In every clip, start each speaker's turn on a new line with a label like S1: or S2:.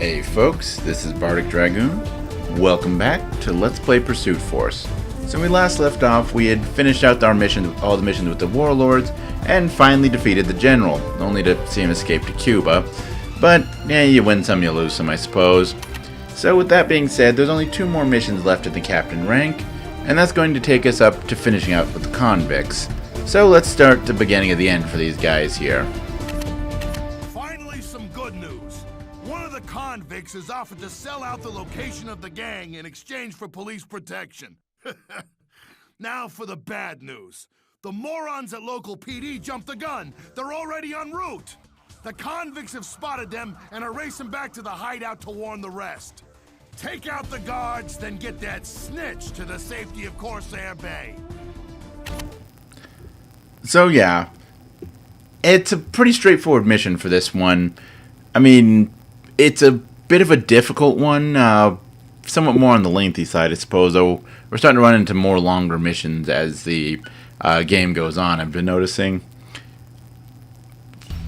S1: Hey folks, this is Bardic Dragoon. Welcome back to Let's Play Pursuit Force. So when we last left off, we had finished out our mission, all the missions with the warlords, and finally defeated the general, only to see him escape to Cuba. But, yeah, you win some, you lose some, I suppose. So with that being said, there's only 2 more missions left at the captain rank, and that's going to take us up to finishing out with the convicts. So let's start the beginning of the end for these guys here.
S2: Finally, some good news. One of the convicts has offered to sell out the location of the gang in exchange for police protection. Now for the bad news. The morons at local PD jumped the gun. They're already en route. The convicts have spotted them and are racing back to the hideout to warn the rest. Take out the guards, then get that Snitch to the safety of Corsair Bay.
S1: So yeah, it's a pretty straightforward mission for this one. I mean, it's a bit of a difficult one, somewhat more on the lengthy side, I suppose, though we're starting to run into more longer missions as the game goes on, I've been noticing.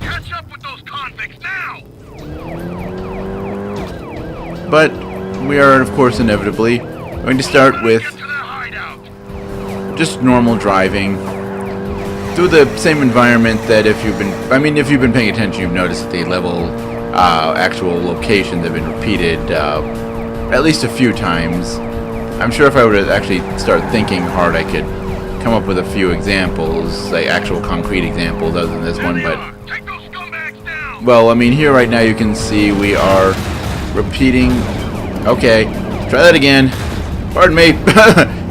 S2: Catch up with those convicts now!
S1: But we are, of course, inevitably going to start with just normal driving through the same environment that if you've been paying attention, you've noticed that the level actual locations have been repeated at least a few times. I'm sure if I were to actually start thinking hard, I could come up with a few examples, like actual concrete examples other than this one, but well, I mean, here right now you can see we are repeating. Okay, try that again. Pardon me.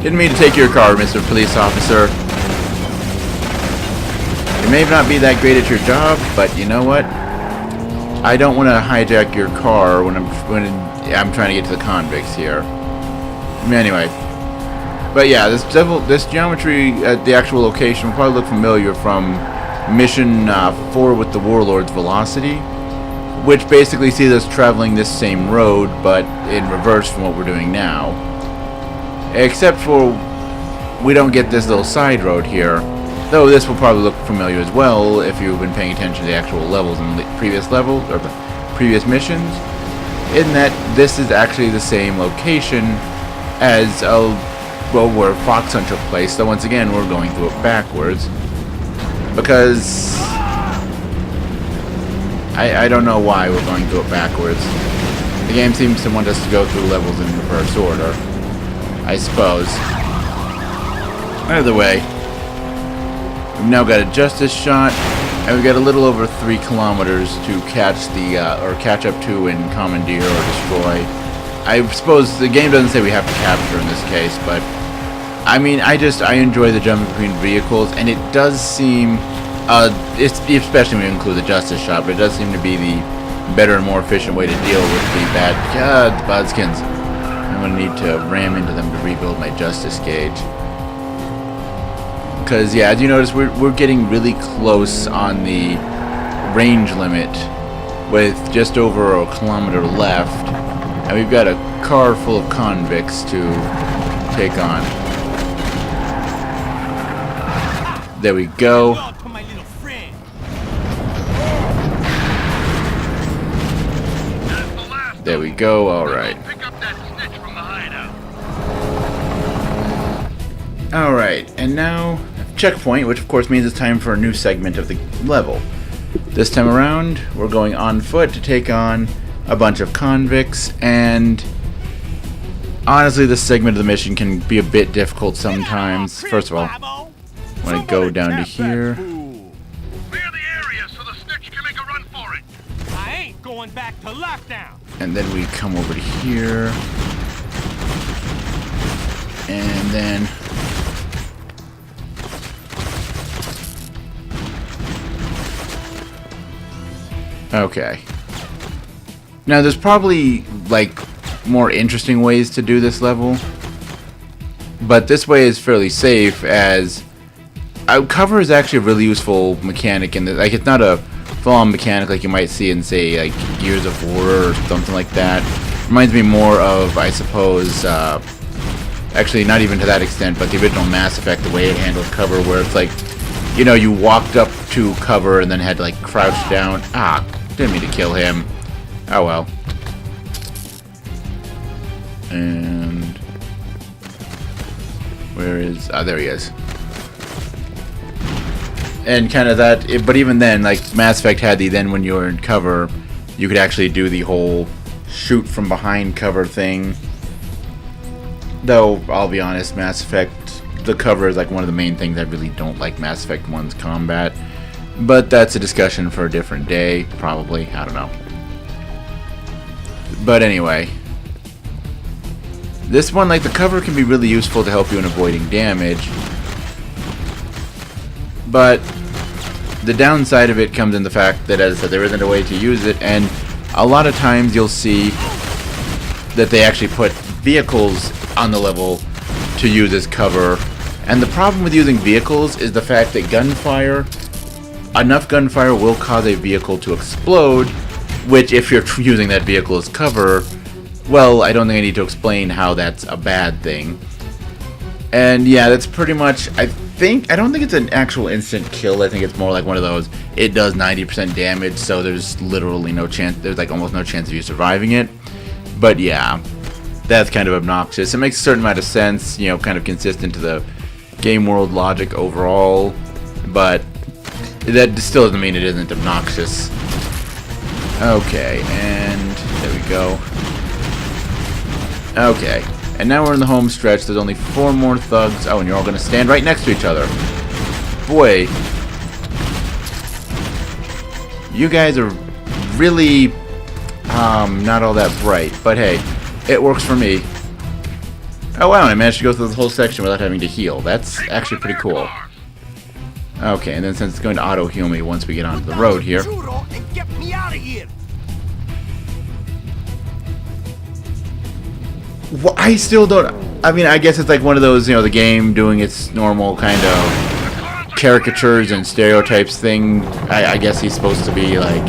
S1: Didn't mean to take your car, Mr. Police Officer. You may not be that great at your job, but you know what? I don't want to hijack your car when I'm trying to get to the convicts here. Anyway, but yeah, this geometry at the actual location will probably look familiar from Mission 4 with the Warlord's Velocity, which basically sees us traveling this same road, but in reverse from what we're doing now. Except for we don't get this little side road here, though this will probably look familiar as well if you've been paying attention to the actual levels in the previous levels, or the previous missions, in that this is actually the same location as, where Fox Hunt took place, so once again we're going through it backwards. Because I don't know why we're going through it backwards. The game seems to want us to go through levels in reverse order, I suppose. Either way, we've now got a justice shot, and we've got a little over 3 kilometers to catch catch up to and commandeer or destroy. I suppose the game doesn't say we have to capture in this case, but I mean, I enjoy the jumping between vehicles, and it does seem, especially when you include the justice shot, but it does seem to be the better and more efficient way to deal with the the Budskins. I'm going to need to ram into them to rebuild my justice gauge. Because, yeah, as you notice, we're getting really close on the range limit with just over a kilometer left, and we've got a car full of convicts to take on. There we go. There we go, alright. Alright, and now checkpoint, which of course means it's time for a new segment of the level. This time around, we're going on foot to take on a bunch of convicts, and honestly, this segment of the mission can be a bit difficult sometimes. First of all, I'm going to go down to here.
S2: Clear the area so the Snitch can make a run for it.
S3: I ain't going back to lockdown.
S1: And then we come over to here. And then okay. Now there's probably like more interesting ways to do this level, but this way is fairly safe, as cover is actually a really useful mechanic in that, like, it's not a full-on mechanic like you might see in, say, like Gears of War or something like that. Reminds me more of, I suppose, actually not even to that extent, but the original Mass Effect, the way it handles cover, where it's like, you know, you walked up to cover and then had to like crouch down. Ah, didn't mean to kill him. Oh well. And where is... Ah, there he is. And kind of that... But even then, like, Mass Effect had the then when you were in cover, you could actually do the whole shoot from behind cover thing. Though, I'll be honest, Mass Effect... The cover is like one of the main things I really don't like Mass Effect 1's combat. But that's a discussion for a different day, probably. I don't know. But anyway. This one, like, the cover can be really useful to help you in avoiding damage. But the downside of it comes in the fact that, as I said, there isn't a way to use it. And a lot of times you'll see that they actually put vehicles on the level to use as cover. And the problem with using vehicles is the fact that enough gunfire will cause a vehicle to explode, which if you're using that vehicle as cover, well, I don't think I need to explain how that's a bad thing. And yeah, that's pretty much, I don't think it's an actual instant kill. I think it's more like one of those, it does 90% damage, so there's literally no chance, there's like almost no chance of you surviving it. But yeah, that's kind of obnoxious. It makes a certain amount of sense, you know, kind of consistent to the game world logic overall, but that still doesn't mean it isn't obnoxious. Okay, and there we go. Okay, and now we're in the home stretch. There's only 4 more thugs. Oh, and you're all going to stand right next to each other. Boy, you guys are really not all that bright, but hey, it works for me. Oh wow, I managed to go through the whole section without having to heal. That's actually pretty cool. Okay, and then since it's going to auto-heal me once we get onto the road here. Well, I still don't... I mean, I guess it's like one of those, you know, the game doing its normal kind of caricatures and stereotypes thing. I guess he's supposed to be like,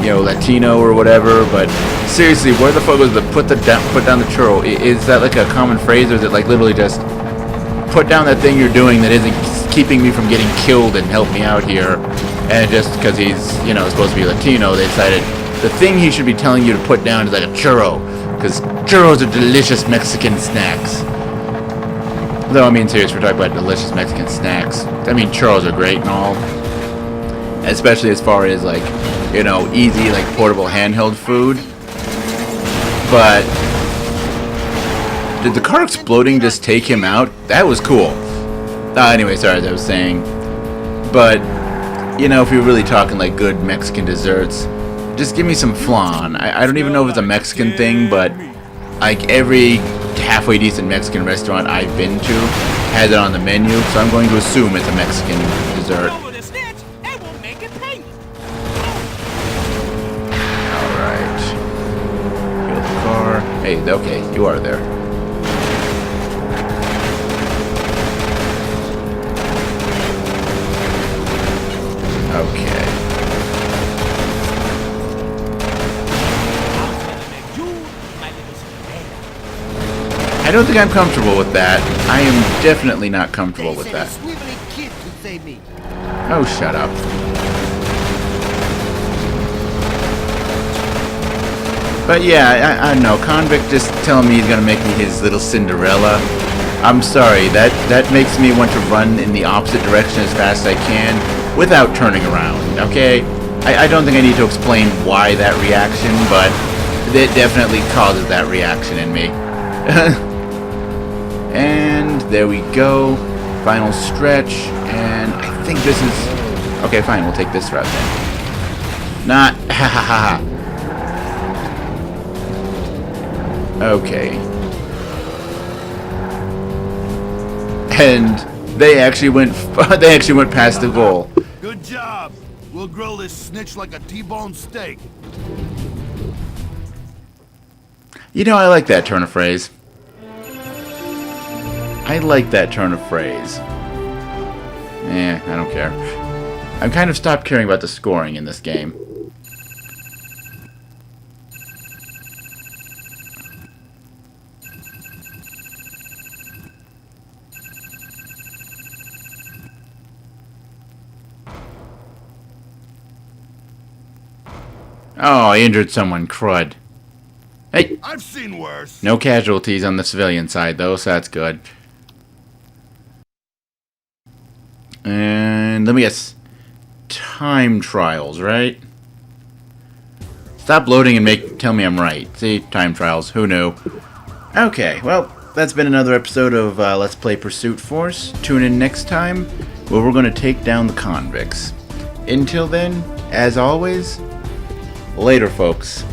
S1: you know, Latino or whatever, but seriously, where the fuck was the put down the churro? Is that like a common phrase, or is it like literally just put down that thing you're doing that isn't keeping me from getting killed and help me out here? And just because he's, you know, supposed to be Latino, they decided the thing he should be telling you to put down is like a churro, because churros are delicious Mexican snacks. Though, I mean, seriously, we're talking about delicious Mexican snacks. I mean, churros are great and all, especially as far as like, you know, easy, like, portable handheld food. But did the car exploding just take him out? That was cool. Anyway, sorry, as I was saying. But, you know, if you're really talking, like, good Mexican desserts, just give me some flan. I don't even know if it's a Mexican thing, but, like, every halfway decent Mexican restaurant I've been to has it on the menu, so I'm going to assume it's a Mexican dessert. Hey, okay, you are there. Okay. I don't think I'm comfortable with that. I am definitely not comfortable with that. Oh, shut up. But yeah, I don't know. Convict just telling me he's gonna make me his little Cinderella. I'm sorry. That makes me want to run in the opposite direction as fast as I can without turning around. Okay? I don't think I need to explain why that reaction, but it definitely causes that reaction in me. And there we go. Final stretch, and I think this is... Okay, fine. We'll take this route then. Not... Ha ha ha ha. Okay. And they actually went past the goal.
S2: Good job. We'll grill this snitch like a T-bone steak.
S1: You know, I like that turn of phrase. I like that turn of phrase. I don't care. I've kind of stopped caring about the scoring in this game. Oh, I injured someone, crud. Hey,
S2: I've seen worse.
S1: no casualties on the civilian side, though, so that's good. And let me guess. Time trials, right? Stop loading and tell me I'm right. See, time trials. Who knew? Okay, well, that's been another episode of Let's Play Pursuit Force. Tune in next time, where we're going to take down the convicts. Until then, as always, later, folks.